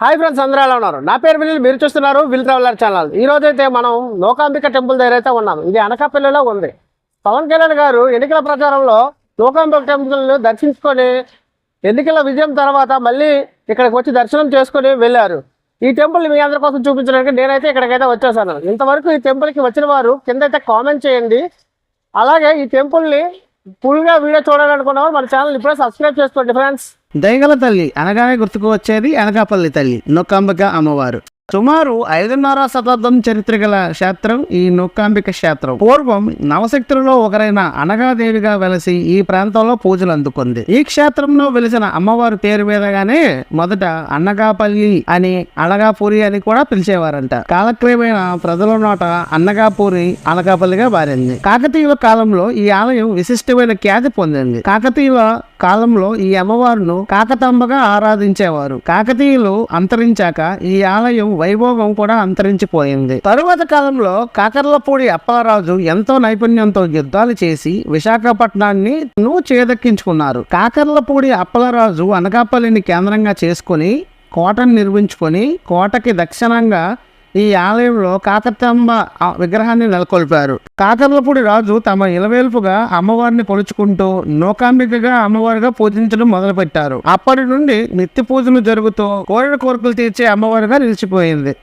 Hi friends, అందరూ ఎలా ఉన్నారు? నా పేరు విల్, మీరు చూస్తున్నారు విల్ ట్రావెలర్ ఛానల్. ఈ రోజు అయితే మనం నూకాంబిక టెంపుల్ దగ్గర అయితే ఉన్నాం. ఇది అనకాపల్లిలో ఉంది. పవన్ కళ్యాణ్ గారు ఎన్నికల ప్రచారంలో నూకాంబిక టెంపుల్ని దర్శించుకొని ఎన్నికల విజయం తర్వాత మళ్ళీ ఇక్కడికి వచ్చి దర్శనం చేసుకొని వెళ్ళారు. ఈ టెంపుల్ మీ అందరి కోసం చూపించడానికి నేనైతే ఇక్కడికైతే వచ్చేసాను. ఇంతవరకు ఈ టెంపుల్కి వచ్చిన వారు కింద అయితే కామెంట్ చేయండి. అలాగే ఈ టెంపుల్ని ఫుల్గా వీడియో చూడాలనుకున్నవారు మన ఛానల్ ఇప్పుడే సబ్స్క్రైబ్ చేసుకోండి ఫ్రెండ్స్. దయగల తల్లి అనగానే గుర్తుకు వచ్చేది అనకాపల్లి తల్లి నూకాంబిక అమ్మవారు. సుమారు 5.5 శతాబ్దం చరిత్ర గల క్షేత్రం ఈ నూకాంబిక క్షేత్రం. పూర్వం నవశక్తులలో ఒకరైన అనగాదేవిగా వెలసి ఈ ప్రాంతంలో పూజలు అందుకుంది. ఈ క్షేత్రంలో వెలిసిన అమ్మవారి పేరు మీదగానే మొదట అన్నగాపల్లి అని అనగాపూరి అని కూడా పిలిచేవారంట. కాలక్రమేణా ప్రజల నోట అన్నగాపూరి అనకాపల్లిగా మారింది. కాకతీయుల కాలంలో ఈ ఆలయం విశిష్టమైన ఖ్యాతి పొందింది. కాకతీయుల కాలంలో ఈ అమ్మవారును కాకతాంబగా ఆరాధించేవారు. కాకతీయులు అంతరించాక ఈ ఆలయం వైభోగం కూడా అంతరించిపోయింది. తరువాత కాలంలో కాకర్లపూడి అప్పలరాజు ఎంతో నైపుణ్యంతో యుద్ధాలు చేసి విశాఖపట్నాన్ని చేదక్కించుకున్నారు. కాకర్లపూడి అప్పలరాజు అనకాపల్లిని కేంద్రంగా చేసుకుని కోటను నిర్మించుకొని కోటకి దక్షిణంగా ఈ ఆలయంలో కాకతాంబ విగ్రహాన్ని నెలకొల్పారు. కాకర్లపూడి రాజు తమ ఇలవేల్పుగా అమ్మవారిని కొలుచుకుంటూ నూకాంబికగా అమ్మవారిగా పూజించడం మొదలుపెట్టారు. అప్పటి నుండి నిత్య పూజలు జరుగుతూ కోరిన కోరికలు తీర్చే అమ్మవారిగా నిలిచిపోయింది.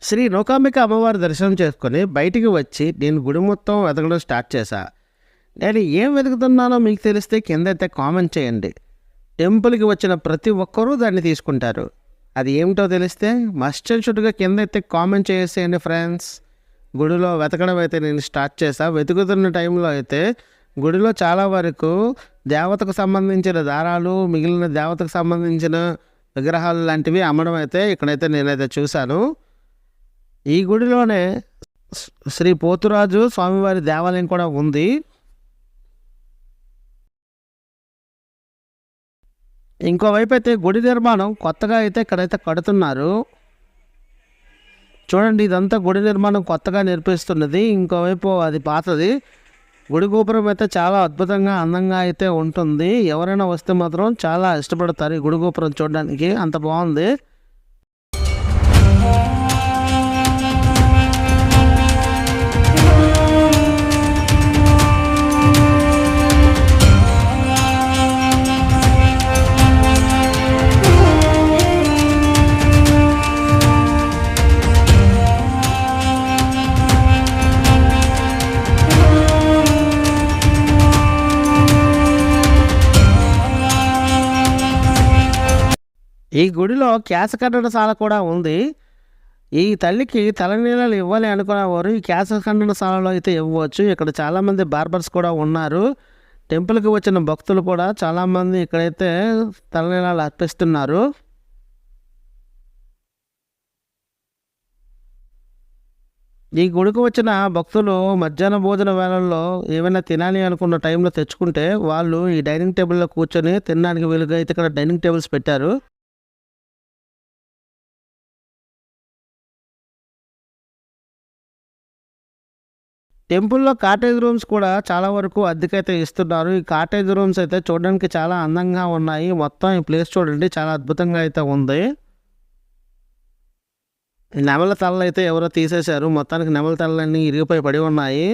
శ్రీ నూకాంబిక అమ్మవారి దర్శనం చేసుకుని బయటికి వచ్చి నేను గుడి మొత్తం వెతకడం స్టార్ట్ చేశా. నేను ఏం వెతుకుతున్నానో మీకు తెలిస్తే కింద అయితే కామెంట్ చేయండి. టెంపుల్కి వచ్చిన ప్రతి ఒక్కరూ దాన్ని తీసుకుంటారు. అది ఏమిటో తెలిస్తే మస్ట్ అండ్ షుడ్గా కింద అయితే కామెంట్ చేసేయండి ఫ్రెండ్స్. గుడిలో వెతకడం అయితే నేను స్టార్ట్ చేశా. వెతుకుతున్న టైంలో అయితే గుడిలో చాలా వరకు దేవతకు సంబంధించిన దారాలు, మిగిలిన దేవతకు సంబంధించిన విగ్రహాలు లాంటివి అమ్మడం అయితే ఇక్కడైతే నేనైతే చూశాను. ఈ గుడిలోనే శ్రీ పోతురాజు స్వామివారి దేవాలయం కూడా ఉంది. ఇంకోవైపు అయితే గుడి నిర్మాణం కొత్తగా అయితే ఇక్కడైతే కడుతున్నారు. చూడండి, ఇదంతా గుడి నిర్మాణం కొత్తగా నిర్మిస్తున్నది. ఇంకోవైపు అది పాతది. గుడి గోపురం అయితే చాలా అద్భుతంగా అందంగా అయితే ఉంటుంది. ఎవరైనా వస్తే మాత్రం చాలా ఇష్టపడతారు ఈ గుడి గోపురం చూడడానికి, అంత బాగుంది. ఈ గుడిలో కేశఖండనశాల కూడా ఉంది. ఈ తల్లికి తలనీలాలు ఇవ్వాలి అనుకునేవారు ఈ కేశఖండనశాలలో అయితే ఇవ్వచ్చు. ఇక్కడ చాలామంది బార్బర్స్ కూడా ఉన్నారు. టెంపుల్కి వచ్చిన భక్తులు కూడా చాలామంది ఇక్కడైతే తలనీలాలు అర్పిస్తున్నారు. ఈ గుడికి వచ్చిన భక్తులు మధ్యాహ్న భోజన వేళల్లో ఏమైనా తినాలి అనుకున్న టైంలో తెచ్చుకుంటే వాళ్ళు ఈ డైనింగ్ టేబుల్లో కూర్చొని తినడానికి వీలుగా అయితే ఇక్కడ డైనింగ్ టేబుల్స్ పెట్టారు. టెంపుల్లో కాటేజ్ రూమ్స్ కూడా చాలా వరకు అద్దెకైతే ఇస్తున్నారు. ఈ కాటేజ్ రూమ్స్ అయితే చూడడానికి చాలా అందంగా ఉన్నాయి. మొత్తం ఈ ప్లేస్ చూడండి, చాలా అద్భుతంగా అయితే ఉంది. నెమల తలలు అయితే ఎవరో తీసేశారు. మొత్తానికి నెమల తలలన్నీ ఇరిగిపోయి పడి ఉన్నాయి.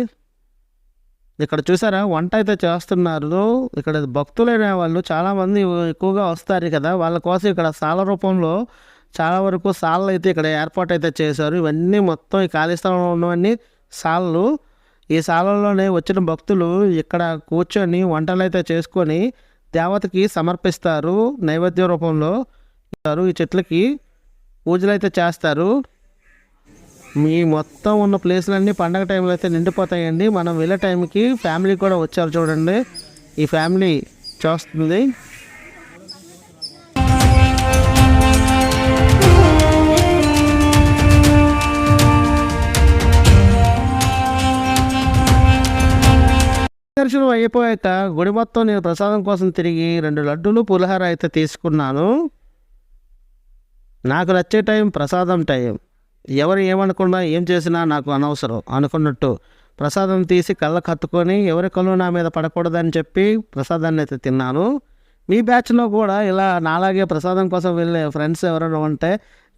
ఇక్కడ చూసారా, వంట అయితే చేస్తున్నారు. ఇక్కడ భక్తులైన వాళ్ళు చాలామంది ఎక్కువగా వస్తారు కదా, వాళ్ళ కోసం ఇక్కడ సాల రూపంలో చాలా వరకు సాలలు అయితే ఇక్కడ ఏర్పాటు అయితే చేశారు. ఇవన్నీ మొత్తం ఈ ఖాళీ స్థలంలో ఉన్నవన్నీ సాలలు. ఈ సాలల్లోనే వచ్చిన భక్తులు ఇక్కడ కూర్చొని వంటలు అయితే చేసుకొని దేవతకి సమర్పిస్తారు. నైవేద్య రూపంలో ఈ చెట్లకి పూజలు అయితే చేస్తారు. మీ మొత్తం ఉన్న ప్లేస్లన్నీ పండగ టైంలో అయితే నిండిపోతాయండి. మనం వెళ్ళే టైంకి ఫ్యామిలీ కూడా వచ్చారు చూడండి. ఈ ఫ్యామిలీ చూస్తుంది. దర్శనం అయిపోయాక గుడి మొత్తం నేను ప్రసాదం కోసం తిరిగి 2 లడ్డూలు పులిహార అయితే తీసుకున్నాను. నాకు నచ్చే టైం ప్రసాదం టైం. ఎవరు ఏమనుకున్నా ఏం చేసినా నాకు అనవసరం అనుకున్నట్టు ప్రసాదం తీసి కళ్ళకు కత్తుకొని ఎవరి కళ్ళు నా మీద పడకూడదని చెప్పి ప్రసాదాన్ని అయితే తిన్నాను. మీ బ్యాచ్లో కూడా ఇలా నాలాగే ప్రసాదం కోసం వెళ్ళే ఫ్రెండ్స్ ఎవరైనా ఉంటే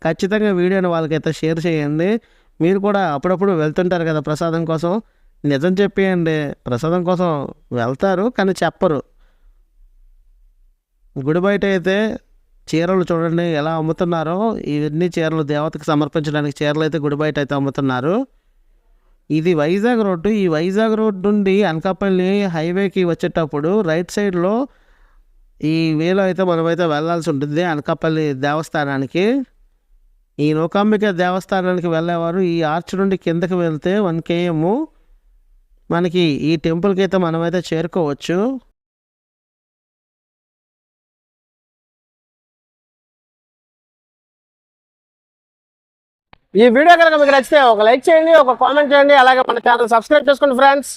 ఖచ్చితంగా వీడియోని వాళ్ళకైతే షేర్ చేయండి. మీరు కూడా అప్పుడప్పుడు వెళ్తుంటారు కదా ప్రసాదం కోసం. నిజం చెప్పేయండి, ప్రసాదం కోసం వెళ్తారు కానీ చెప్పరు. గుడి బయట అయితే చీరలు చూడండి ఎలా అమ్ముతున్నారో. ఇవన్నీ చీరలు దేవతకి సమర్పించడానికి చీరలు అయితే గుడి బయట అయితే అమ్ముతున్నారు. ఇది వైజాగ్ రోడ్డు. ఈ వైజాగ్ రోడ్ నుండి అనకాపల్లి హైవేకి వచ్చేటప్పుడు రైట్ సైడ్లో ఈ వేలో అయితే మనమైతే వెళ్ళాల్సి ఉంటుంది అనకాపల్లి దేవస్థానానికి. ఈ నూకాంబిక దేవస్థానానికి వెళ్ళేవారు ఈ ఆర్చ్ నుండి కిందకి వెళ్తే 1 km మనకి ఈ టెంపుల్కి అయితే మనమైతే చేరుకోవచ్చు. ఈ వీడియో కనుక మీకు నచ్చితే ఒక లైక్ చేయండి, ఒక కామెంట్ చేయండి, అలాగే మన ఛానల్ సబ్స్క్రైబ్ చేసుకోండి ఫ్రెండ్స్.